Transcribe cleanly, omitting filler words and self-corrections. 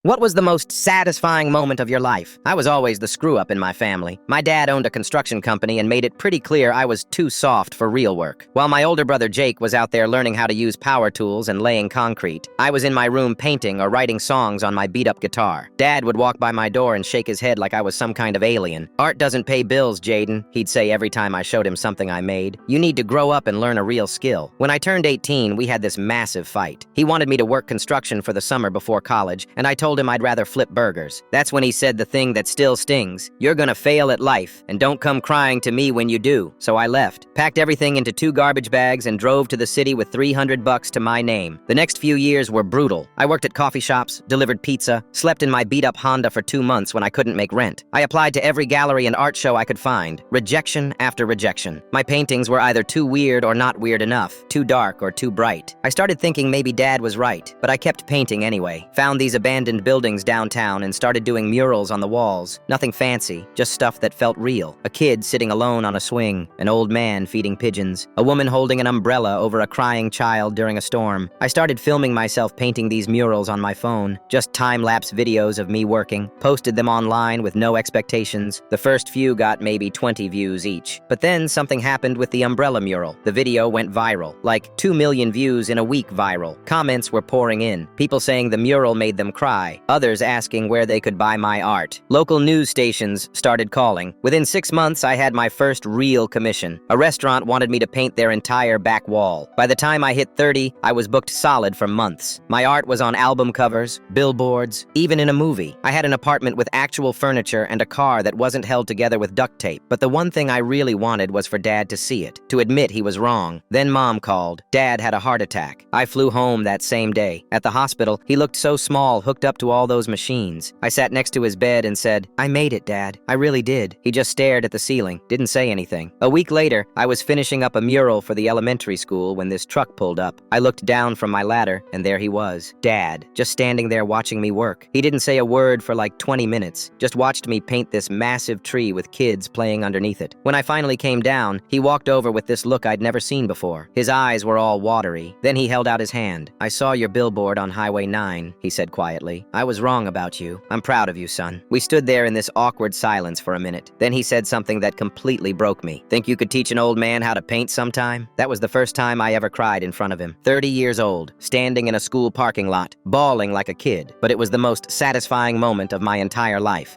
What was the most satisfying moment of your life? I was always the screw-up in my family. My dad owned a construction company and made it pretty clear I was too soft for real work. While my older brother Jake was out there learning how to use power tools and laying concrete, I was in my room painting or writing songs on my beat-up guitar. Dad would walk by my door and shake his head like I was some kind of alien. "Art doesn't pay bills, Jaden," he'd say every time I showed him something I made. "You need to grow up and learn a real skill." When I turned 18, we had this massive fight. He wanted me to work construction for the summer before college, and I told him I'd rather flip burgers. That's when he said the thing that still stings: "You're gonna fail at life, and don't come crying to me when you do." So I left, packed everything into 2 garbage bags, and drove to the city with $300 to my name. The next few years were brutal. I worked at coffee shops, delivered pizza, slept in my beat-up Honda for 2 months when I couldn't make rent. I applied to every gallery and art show I could find. Rejection after rejection. My paintings were either too weird or not weird enough, too dark or too bright. I started thinking maybe Dad was right, but I kept painting anyway. Found these abandoned buildings downtown and started doing murals on the walls. Nothing fancy, just stuff that felt real. A kid sitting alone on a swing, an old man feeding pigeons, a woman holding an umbrella over a crying child during a storm. I started filming myself painting these murals on my phone, just time-lapse videos of me working, posted them online with no expectations. The first few got maybe 20 views each. But then something happened with the umbrella mural. The video went viral, like 2 million views in a week viral. Comments were pouring in, people saying the mural made them cry, others asking where they could buy my art. Local news stations started calling. Within 6 months, I had my first real commission. A restaurant wanted me to paint their entire back wall. By the time I hit 30, I was booked solid for months. My art was on album covers, billboards, even in a movie. I had an apartment with actual furniture and a car that wasn't held together with duct tape. But the one thing I really wanted was for Dad to see it, to admit he was wrong. Then Mom called. Dad had a heart attack. I flew home that same day. At the hospital, he looked so small, hooked up to all those machines. I sat next to his bed and said, "I made it, Dad. I really did." He just stared at the ceiling, didn't say anything. A week later, I was finishing up a mural for the elementary school when this truck pulled up. I looked down from my ladder, and there he was, Dad, just standing there watching me work. He didn't say a word for like 20 minutes, just watched me paint this massive tree with kids playing underneath it. When I finally came down, he walked over with this look I'd never seen before. His eyes were all watery. Then he held out his hand. "I saw your billboard on Highway 9, he said quietly. "I was wrong about you. I'm proud of you, son." We stood there in this awkward silence for a minute. Then he said something that completely broke me. "Think you could teach an old man how to paint sometime?" That was the first time I ever cried in front of him. 30 years old, standing in a school parking lot, bawling like a kid. But it was the most satisfying moment of my entire life.